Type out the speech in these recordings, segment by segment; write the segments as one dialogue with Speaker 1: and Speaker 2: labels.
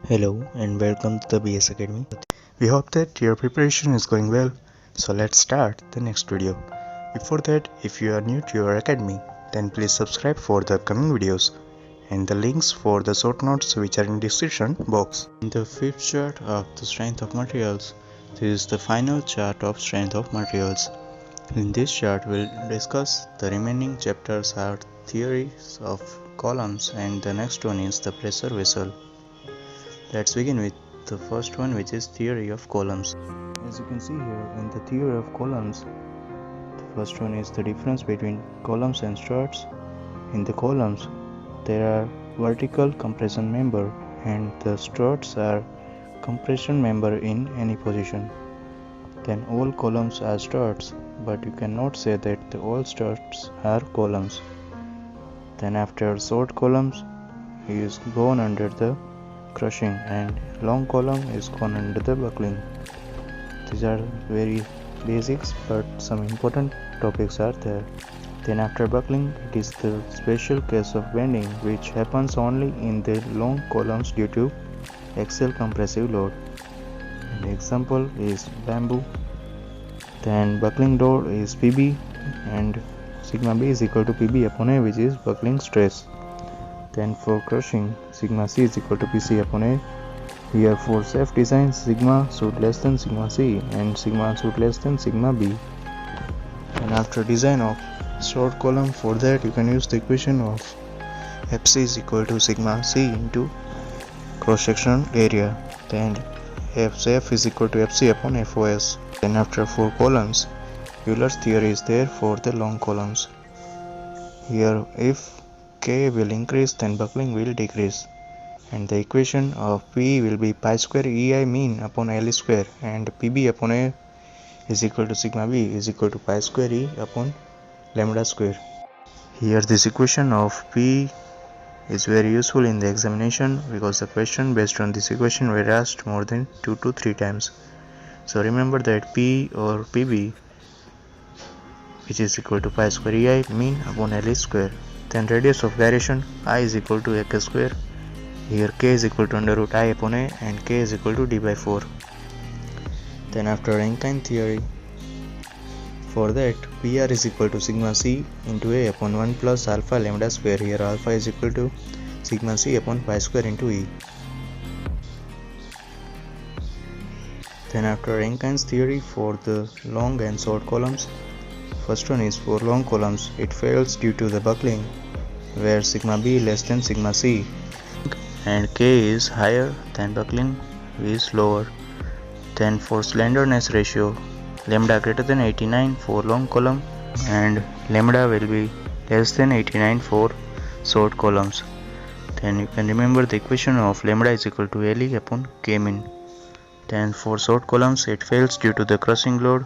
Speaker 1: Hello and welcome to the BS Academy. We hope that your preparation is going well. So let's start the next video. Before that, if you are new to your academy, then please subscribe for the upcoming videos and the links for the short notes which are in description box. In the fifth chart of the strength of materials, this is the final chart of strength of materials. In this chart, we'll discuss the remaining chapters are theories of columns and the next one is the pressure vessel. Let's begin with the first one, which is theory of columns. As you can see here in the theory of columns, the first one is the difference between columns and struts. In the columns, there are vertical compression member and the struts are compression member in any position. Then all columns are struts, but you cannot say that all struts are columns. Then after short columns is gone under the crushing and long column is gone under the buckling. These are very basics, but some important topics are there. Then after buckling, it is the special case of bending which happens only in the long columns due to axial compressive load. An example is bamboo. Then buckling load is Pb and sigma b is equal to Pb upon A, which is buckling stress. Then for crushing, sigma c is equal to Pc upon A. Here for safe design, sigma should less than sigma c and sigma should less than sigma b. And after design of short column, for that you can use the equation of Fc is equal to sigma c into cross sectional area. Then F is equal to Fc upon Fos. Then after 4 columns, Euler's theory is there for the long columns. Here if K will increase, then buckling will decrease, and the equation of P will be pi square EI mean upon L square, and Pb upon A is equal to sigma b is equal to pi square E upon lambda square. Here this equation of P is very useful in the examination because the question based on this equation were asked more than 2 to 3 times. So remember that P or Pb which is equal to pi square EI mean upon L square. Then radius of gyration I is equal to AK square. Here K is equal to under root I upon A and K is equal to D by 4. Then after Rankine theory, for that PR is equal to sigma C into A upon 1 plus alpha lambda square. Here alpha is equal to sigma C upon pi square into E. Then after Rankine's theory for the long and short columns, first one is for long columns, it fails due to the buckling where sigma b less than sigma c and k is higher than buckling is lower. Then for slenderness ratio, lambda greater than 89 for long column and lambda will be less than 89 for short columns. Then you can remember the equation of lambda is equal to Le upon k min. Then for short columns, it fails due to the crushing load.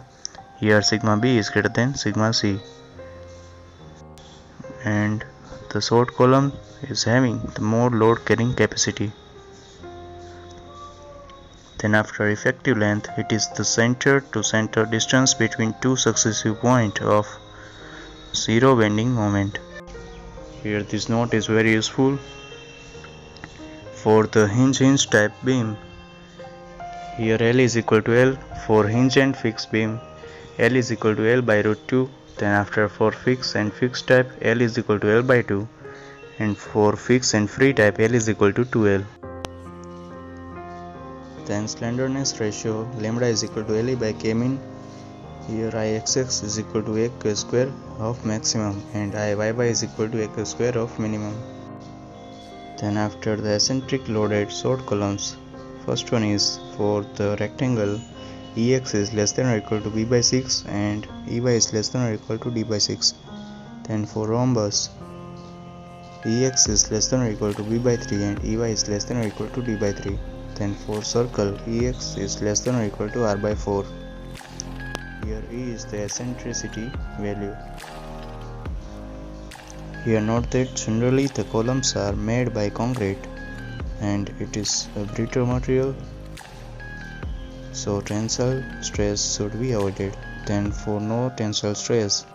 Speaker 1: Here sigma b is greater than sigma c and the short column is having the more load carrying capacity. Then after effective length, it is the center to center distance between two successive points of zero bending moment. Here this note is very useful for the hinge type beam. Here L is equal to L for hinge and fixed beam. L is equal to L by root 2. Then after for fixed and fixed type, L is equal to L by 2, and for fixed and free type, L is equal to 2L. Then slenderness ratio, lambda is equal to Le by k min. Here Ixx is equal to AK square of maximum and Iyy is equal to AK square of minimum. Then after the eccentric loaded short columns, first one is for the rectangle, Ex is less than or equal to b by 6 and Ey is less than or equal to d by 6. Then for rhombus, Ex is less than or equal to b by 3 and Ey is less than or equal to d by 3. Then for circle, Ex is less than or equal to r by 4. Here E is the eccentricity value. Here note that generally the columns are made by concrete and it is a brittle material, so tensile stress should be avoided. Then for no tensile stress,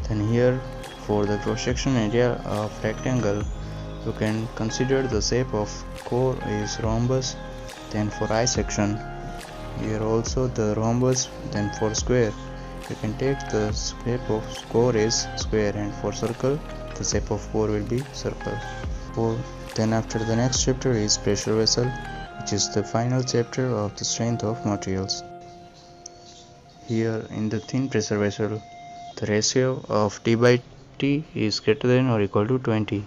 Speaker 1: then here for the cross section area of rectangle, You can consider the shape of core is rhombus. Then for I section, here also the rhombus. Then for square, you can take the shape of core is square, and for circle, the shape of core will be circle. Then after the next chapter is pressure vessel, which is the final chapter of the strength of materials. Here in the thin pressure vessel, the ratio of T by T is greater than or equal to 20,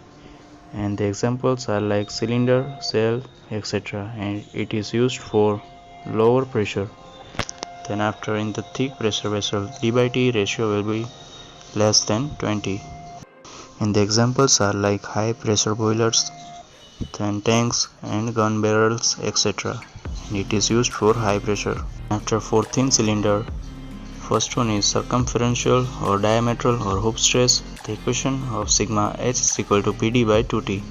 Speaker 1: and the examples are like cylinder, cell, etc., and it is used for lower pressure. Then after in the thick pressure vessel, D by T ratio will be less than 20, and the examples are like high pressure boilers, then tanks and gun barrels, etc., and it is used for high pressure. After for thin cylinder, first one is circumferential or diametral or hoop stress. The equation of sigma h is equal to PD by 2T.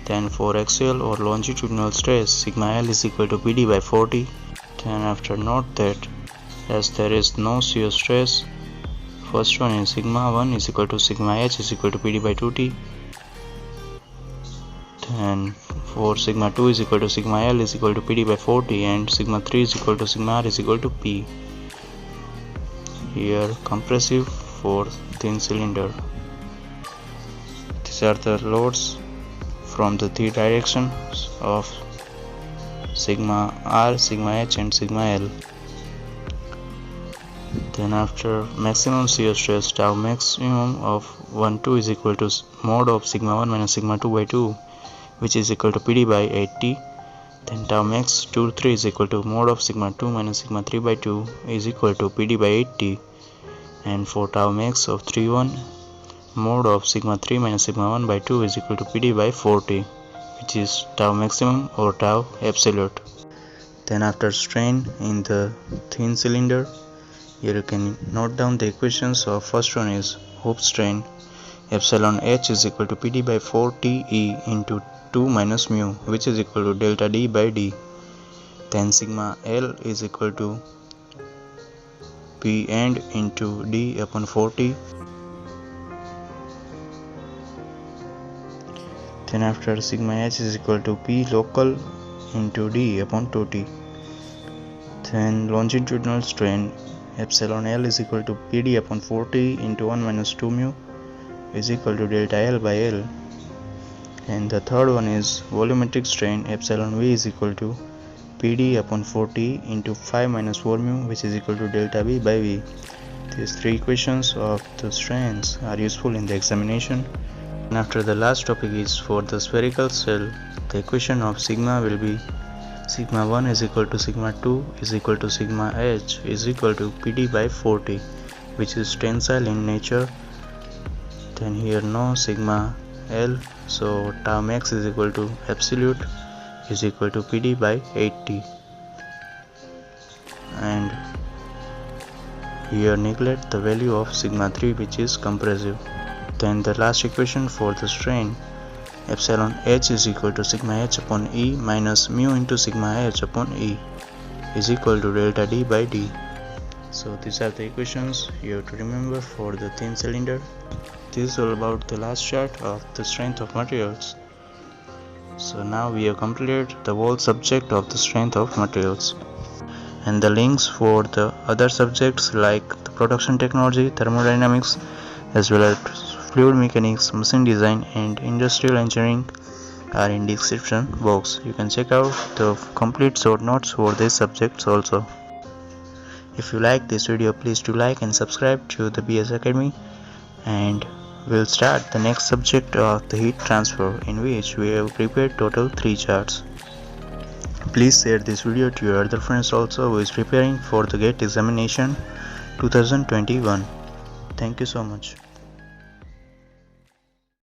Speaker 1: Then for axial or longitudinal stress, sigma L is equal to PD by 40. Then after note that as there is no shear stress, first one is sigma 1 is equal to sigma h is equal to PD by 2T. Then for sigma 2 is equal to sigma L is equal to PD by 40, and sigma 3 is equal to sigma R is equal to P. Here compressive for thin cylinder. These are the loads from the three directions of sigma R, sigma H and sigma L. Then after maximum shear stress, tau maximum of 1 2 is equal to mod of sigma 1 minus sigma 2 by 2, which is equal to PD by 80. Then tau max 2 3 is equal to mod of sigma 2 minus sigma 3 by 2 is equal to PD by 80. And for tau max of 3 1, mod of sigma 3 minus sigma 1 by 2 is equal to PD by 40, which is tau maximum or tau absolute. Then after strain in the thin cylinder, here you can note down the equations of first one is hoop strain. Epsilon h is equal to PD by 4TE into 2 minus mu, which is equal to delta D by D. Then sigma L is equal to P end into D upon 40. Then after sigma h is equal to P local into D upon 2T. Then longitudinal strain, epsilon L is equal to PD upon 40 into 1 minus 2 mu is equal to delta L by L. And the third one is volumetric strain, epsilon V is equal to PD upon 40 into 5 minus 4 mu, which is equal to delta V by V. These three equations of the strains are useful in the examination. And after the last topic is for the spherical cell, the equation of sigma will be sigma 1 is equal to sigma 2 is equal to sigma h is equal to PD by 40, which is tensile in nature. Then here no sigma L, so tau max is equal to absolute is equal to PD by 80, and here neglect the value of sigma 3, which is compressive. Then the last equation for the strain, epsilon h is equal to sigma h upon E minus mu into sigma h upon E is equal to delta D by D. So these are the equations you have to remember for the thin cylinder. This is all about the last chart of the strength of materials. So now we have completed the whole subject of the strength of materials, and the links for the other subjects like the production technology, thermodynamics, as well as fluid mechanics, machine design and industrial engineering are in the description box. You can check out the complete short notes for these subjects also. If you like this video, please do like and subscribe to the BS Academy, and we'll start the next subject of the heat transfer, in which we have prepared total 3 charts. Please share this video to your other friends also who is preparing for the GATE examination 2021. Thank you so much.